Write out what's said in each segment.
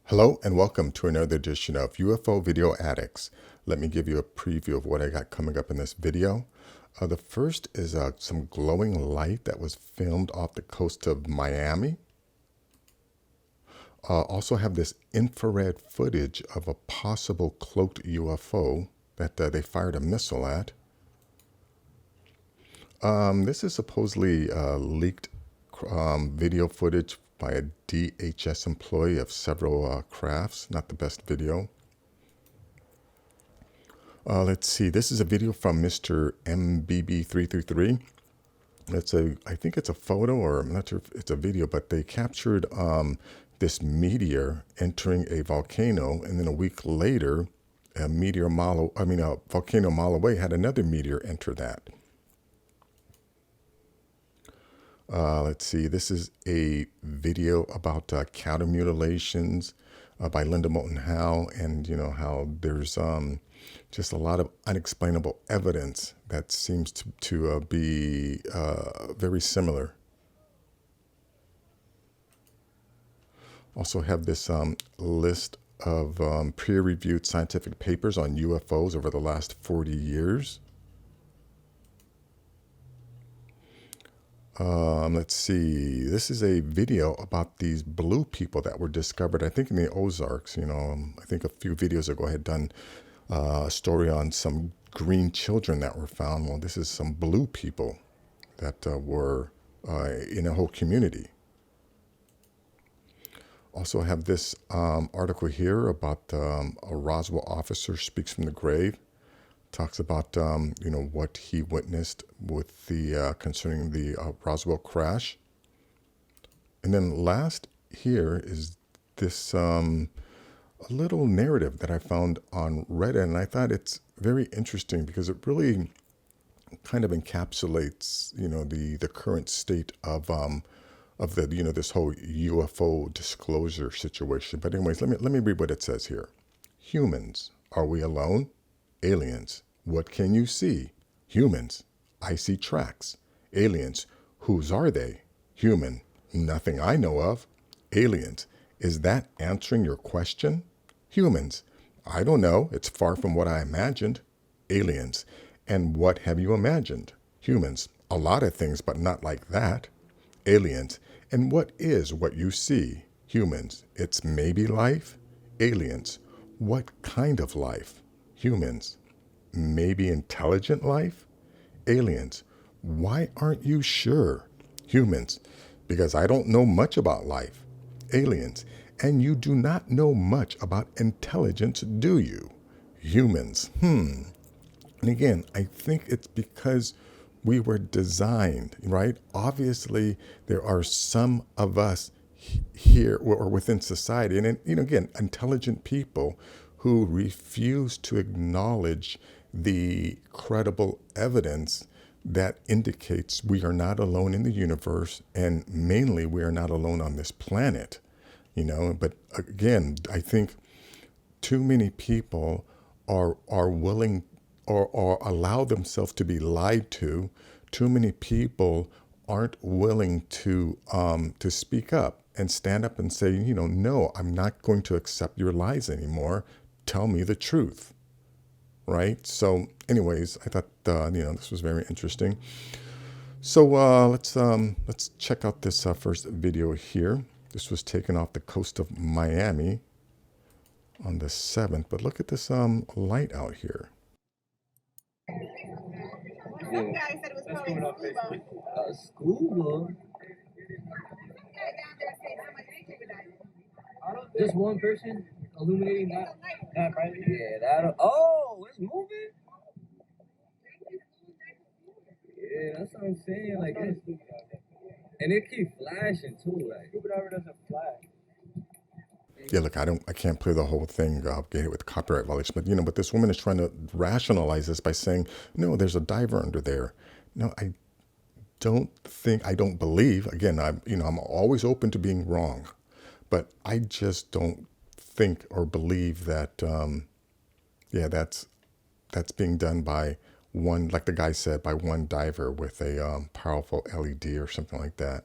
Hello and welcome to another edition of UFO Video Addicts. Let me give you a preview of what I got coming up in this video. The first is some glowing light that was filmed off the coast of Miami. Also have this infrared footage of a possible cloaked UFO that they fired a missile at. This is supposedly leaked video footage by a DHS employee of several crafts. Not the best video. Let's see. This is a video from Mr. MBB333. I think it's a photo, or I'm not sure if it's a video, but they captured this meteor entering a volcano, and then a week later, a volcano a mile away had another meteor enter that. Let's see, this is a video about counter mutilations by Linda Moulton Howe, and how there's just a lot of unexplainable evidence that seems to be very similar. Also have this list of peer-reviewed scientific papers on UFOs over the last 40 years. Let's see. This is a video about these blue people that were discovered, I think, in the Ozarks. I think a few videos ago I had done a story on some green children that were found. Well, this is some blue people that were in a whole community. Also have this article here about a Roswell officer speaks from the grave. Talks about what he witnessed with the concerning the Roswell crash. And then last here is this a little narrative that I found on Reddit, and I thought it's very interesting because it really kind of encapsulates the current state of the this whole UFO disclosure situation. But anyways, let me read what it says here. Humans, are we alone? Aliens, what can you see? Humans, I see tracks. Aliens, whose are they? Human, nothing I know of. Aliens, is that answering your question? Humans, I don't know. It's far from what I imagined. Aliens, and what have you imagined? Humans, a lot of things, but not like that. Aliens, and what is what you see? Humans, it's maybe life. Aliens, what kind of life? Humans, maybe intelligent life? Aliens, why aren't you sure? Humans, because I don't know much about life. Aliens, and you do not know much about intelligence, do you? Humans, And again, I think it's because we were designed, right? Obviously, there are some of us here or within society, and again, intelligent people who refuse to acknowledge the credible evidence that indicates we are not alone in the universe, and mainly we are not alone on this planet, But again, I think too many people are willing or allow themselves to be lied to. Too many people aren't willing to speak up and stand up and say, no, I'm not going to accept your lies anymore. Tell me the truth, right? So anyways, I thought, this was very interesting. So let's check out this first video here. This was taken off the coast of Miami on the 7th, but look at this light out here. Some guy said it was probably scuba. Scuba? Just one person illuminating that right? Yeah, that. Oh, it's moving. Yeah, that's what I'm saying. Like, and it keeps flashing too. Like, scuba diver doesn't flash. Yeah, look, I can't play the whole thing. I'll get hit with copyright violation. But this woman is trying to rationalize this by saying, no, there's a diver under there. No, I don't believe. Again, I'm always open to being wrong, but I just don't think or believe that. That's being done by one, like the guy said, by one diver with a powerful LED or something like that.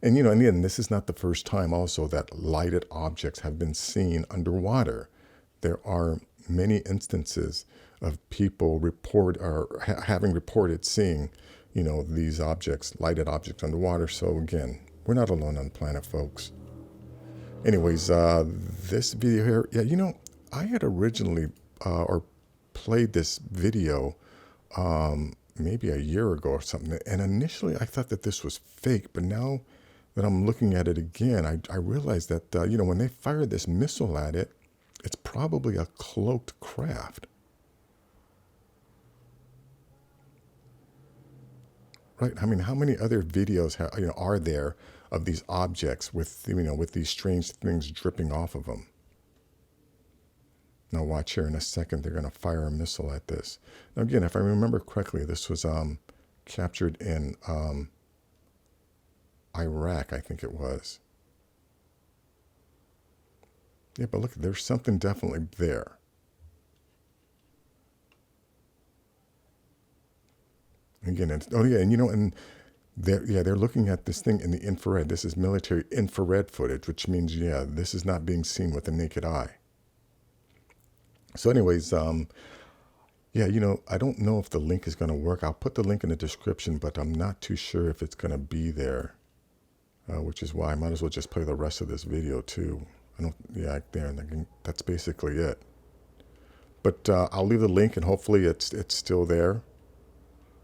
And, you know, and again, this is not the first time also that lighted objects have been seen underwater. There are many instances of people having reported seeing, you know, these objects, lighted objects underwater. So again, we're not alone on the planet, folks. Anyways, this video here, yeah, you know, I had originally or played this video maybe a year ago or something, and initially I thought that this was fake, but now that I'm looking at it again, I realized that, you know, when they fired this missile at it, it's probably a cloaked craft. Right? I mean, how many other videos you know, are there of these objects with, you know, with these strange things dripping off of them? Now watch here, in a second they're going to fire a missile at this. Now again, if I remember correctly, this was captured in Iraq, I think it was. Yeah, but look, there's something definitely there. Again, oh yeah, and you know, and they're looking at this thing in the infrared. This is military infrared footage, which means, yeah, this is not being seen with the naked eye. So anyways, yeah, you know, I don't know if the link is going to work. I'll put the link in the description, but I'm not too sure if it's going to be there, which is why I might as well just play the rest of this video too. Yeah, there, and that's basically it. But I'll leave the link, and hopefully it's still there.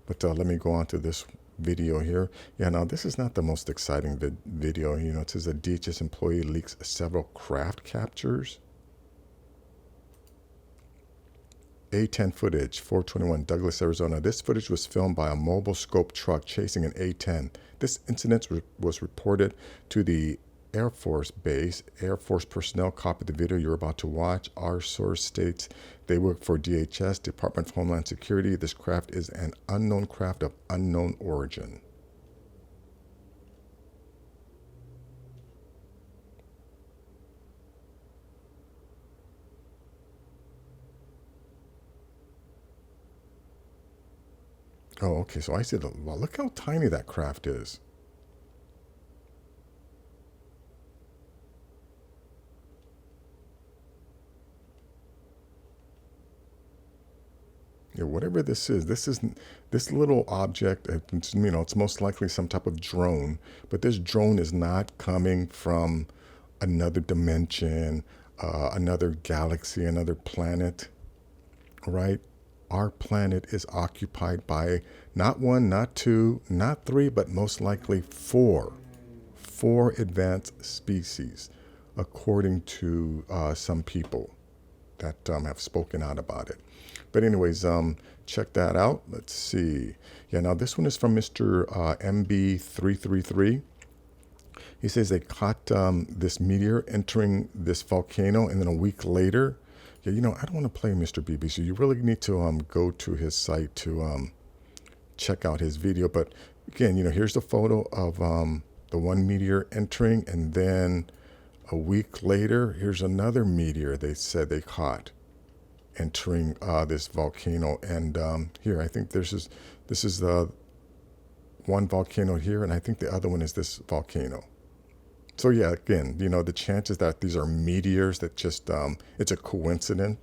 But let me go on to this video here. Yeah, now this is not the most exciting video. You know, it says a DHS employee leaks several craft captures. A-10 footage, 421 Douglas, Arizona. This footage was filmed by a mobile scope truck chasing an A-10. This incident was reported to the Air Force Base. Air Force personnel copied the video you're about to watch. Our source states they work for DHS, Department of Homeland Security. This craft is an unknown craft of unknown origin. Oh, okay, so I see the, well, look how tiny that craft is. Yeah, whatever this is this little object, it's, you know, it's most likely some type of drone, but this drone is not coming from another dimension, another galaxy, another planet, right? Our planet is occupied by not one, not two, not three, but most likely four advanced species, according to some people that have spoken out about it. But anyways, check that out. Let's see. Yeah, now this one is from Mr. MB333. He says they caught this meteor entering this volcano, and then a week later, yeah, you know, I don't want to play Mr. BBC. You really need to go to his site to check out his video. But again, you know, here's the photo of the one meteor entering, and then a week later, here's another meteor they said they caught entering this volcano. And here, I think this is the one volcano here, and I think the other one is this volcano. So yeah, again, you know, the chances that these are meteors that just, it's a coincidence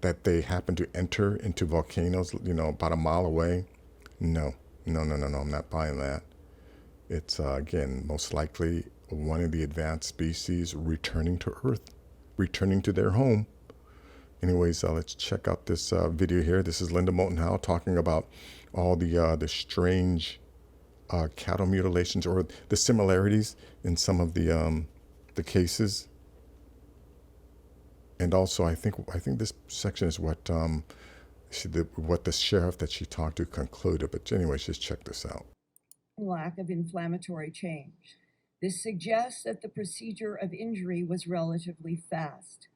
that they happen to enter into volcanoes, you know, about a mile away. No, I'm not buying that. It's, again, most likely one of the advanced species returning to Earth, returning to their home. Anyways, let's check out this video here. This is Linda Moulton Howe talking about all the strange cattle mutilations, or the similarities in some of the cases. And also, I think this section is what what the sheriff that she talked to concluded. But anyways, just check this out. Lack of inflammatory change. This suggests that the procedure of injury was relatively fast.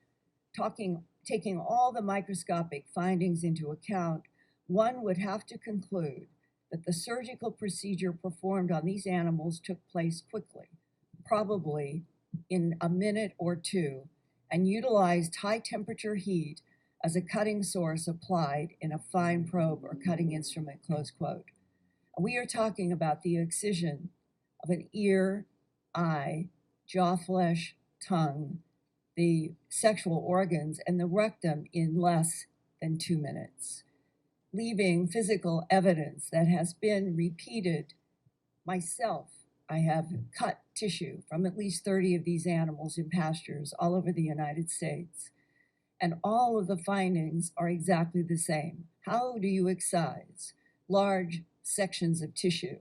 Taking all the microscopic findings into account, one would have to conclude that the surgical procedure performed on these animals took place quickly, probably in a minute or two, and utilized high temperature heat as a cutting source applied in a fine probe or cutting instrument, close quote. We are talking about the excision of an ear, eye, jaw flesh, tongue, the sexual organs, and the rectum in less than 2 minutes, leaving physical evidence that has been repeated. Myself, I have cut tissue from at least 30 of these animals in pastures all over the United States, and all of the findings are exactly the same. How do you excise large sections of tissue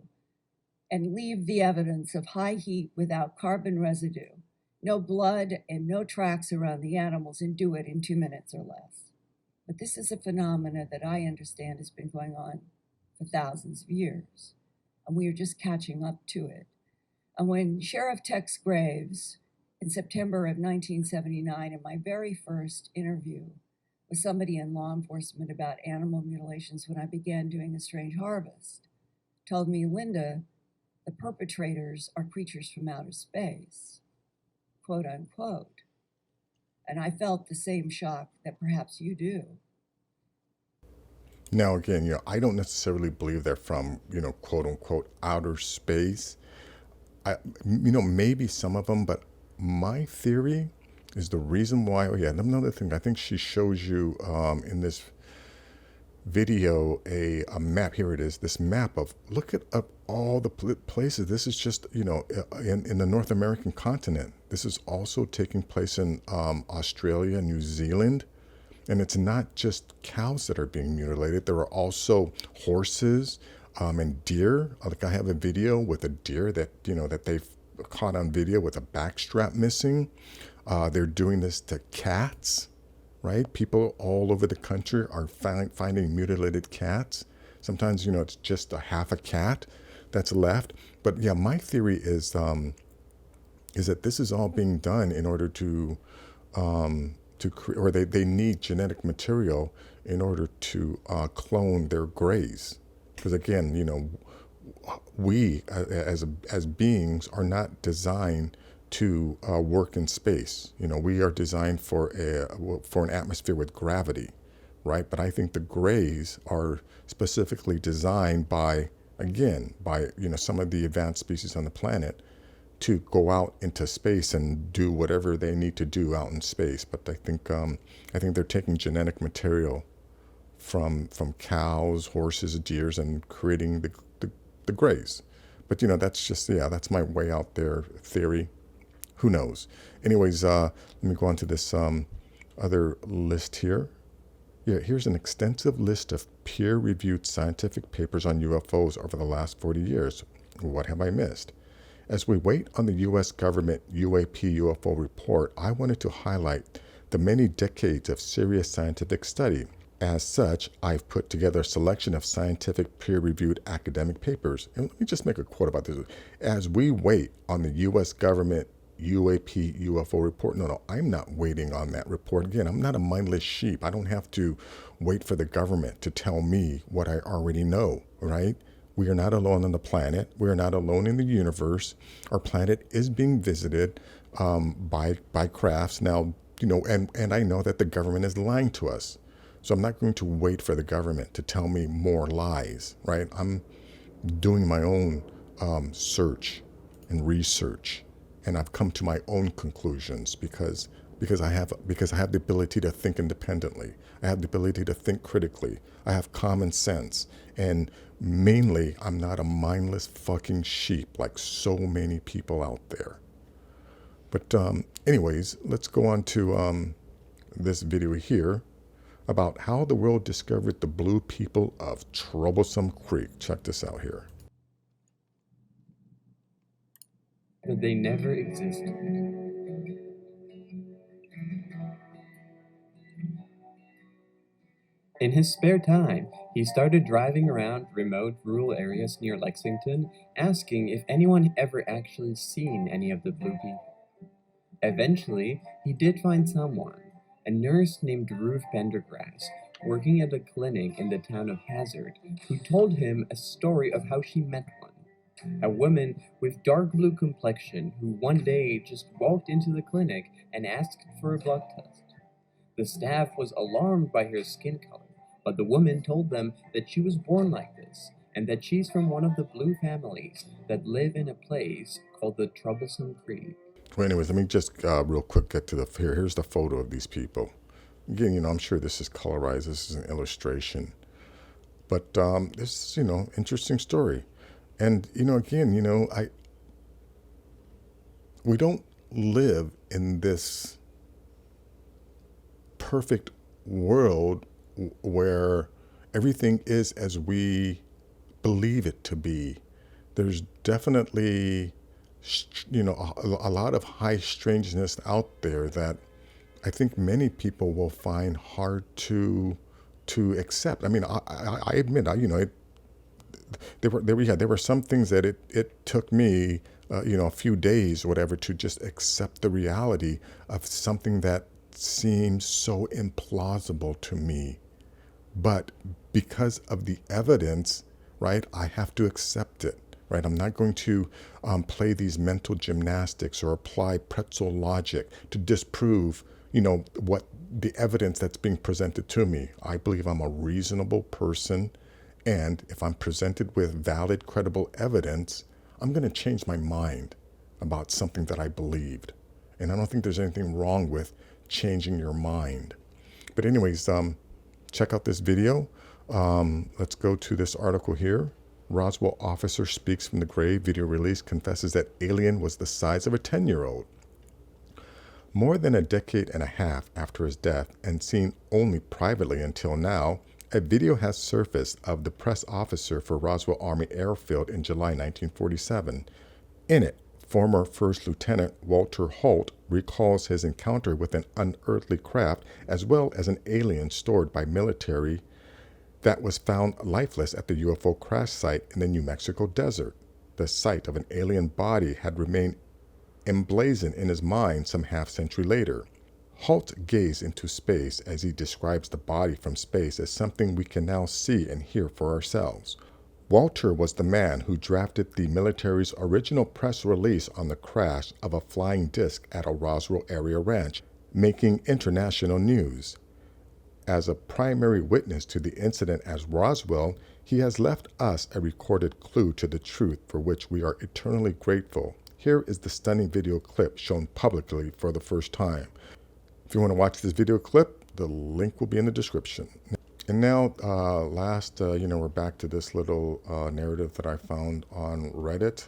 and leave the evidence of high heat without carbon residue, no blood and no tracks around the animals, and do it in 2 minutes or less? But this is a phenomena that I understand has been going on for thousands of years, and we are just catching up to it. And when Sheriff Tex Graves, in September of 1979, in my very first interview with somebody in law enforcement about animal mutilations when I began doing A Strange Harvest, told me, Linda, the perpetrators are creatures from outer space, quote unquote. And I felt the same shock that perhaps you do. Now, again, I don't necessarily believe they're from, quote unquote, outer space. Maybe some of them, but my theory is the reason why. Oh yeah, another thing. I think she shows you in this video a map. Here it is. This map of, look at up all the places. This is just in the North American continent. This is also taking place in Australia, New Zealand. And it's not just cows that are being mutilated. There are also horses and deer. Like I have a video with a deer that, that they've caught on video with a backstrap missing. They're doing this to cats, right? People all over the country are finding mutilated cats. Sometimes, it's just a half a cat that's left. But yeah, my theory is that this is all being done in order to create, or they need genetic material in order to clone their greys. Because again, we as beings are not designed to work in space. We are designed for an atmosphere with gravity, right? But I think the greys are specifically designed by some of the advanced species on the planet to go out into space and do whatever they need to do out in space. But I think they're taking genetic material from cows, horses, deers, and creating the greys. But that's my way out there theory. Who knows? Anyways, let me go on to this other list here. Yeah, here's an extensive list of peer-reviewed scientific papers on UFOs over the last 40 years. What have I missed? As we wait on the U.S. government UAP-UFO report, I wanted to highlight the many decades of serious scientific study. As such, I've put together a selection of scientific peer-reviewed academic papers. And let me just make a quote about this. As we wait on the U.S. government UAP-UFO report, no, I'm not waiting on that report. Again, I'm not a mindless sheep. I don't have to wait for the government to tell me what I already know, right? We are not alone on the planet. We are not alone in the universe. Our planet is being visited by crafts. Now, and I know that the government is lying to us. So I'm not going to wait for the government to tell me more lies, right? I'm doing my own search and research, and I've come to my own conclusions because I have the ability to think independently. I have the ability to think critically. I have common sense, and mainly, I'm not a mindless fucking sheep like so many people out there. But anyways, let's go on to this video here about how the world discovered the blue people of Troublesome Creek. Check this out here. That they never existed. In his spare time, he started driving around remote rural areas near Lexington, asking if anyone ever actually seen any of the blue people. Eventually, he did find someone, a nurse named Ruth Pendergrass, working at a clinic in the town of Hazard, who told him a story of how she met one. A woman with dark blue complexion who one day just walked into the clinic and asked for a blood test. The staff was alarmed by her skin color, but the woman told them that she was born like this and that she's from one of the blue families that live in a place called the Troublesome Creek. Well, anyways, let me just real quick get to the here. Here's the photo of these people. Again, I'm sure this is colorized. This is an illustration, but this is, interesting story. And again, we don't live in this perfect world where everything is as we believe it to be. There's definitely, a lot of high strangeness out there that I think many people will find hard to accept. I mean, I admit, there were some things that it took me, a few days or whatever to just accept the reality of something that seems so implausible to me. But because of the evidence, right, I have to accept it, right? I'm not going to play these mental gymnastics or apply pretzel logic to disprove, what the evidence that's being presented to me. I believe I'm a reasonable person, and if I'm presented with valid, credible evidence, I'm going to change my mind about something that I believed. And I don't think there's anything wrong with changing your mind. But anyways, check out this video. Let's go to this article here. Roswell officer speaks from the grave. Video release confesses that alien was the size of a 10-year-old. More than a decade and a half after his death, and seen only privately until now, a video has surfaced of the press officer for Roswell Army Airfield in July 1947. In it, former First Lieutenant Walter Holt recalls his encounter with an unearthly craft as well as an alien stored by military that was found lifeless at the UFO crash site in the New Mexico desert. The sight of an alien body had remained emblazoned in his mind some half-century later. Holt gazed into space as he describes the body from space as something we can now see and hear for ourselves. Walter was the man who drafted the military's original press release on the crash of a flying disc at a Roswell area ranch, making international news. As a primary witness to the incident at Roswell, he has left us a recorded clue to the truth for which we are eternally grateful. Here is the stunning video clip shown publicly for the first time. If you want to watch this video clip, the link will be in the description. And now, we're back to this little narrative that I found on Reddit.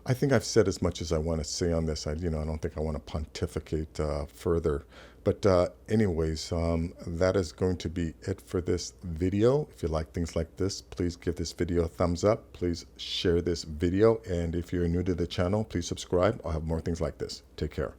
I think I've said as much as I want to say on this. I don't think I want to pontificate further. But anyways, that is going to be it for this video. If you like things like this, please give this video a thumbs up. Please share this video. And if you're new to the channel, please subscribe. I'll have more things like this. Take care.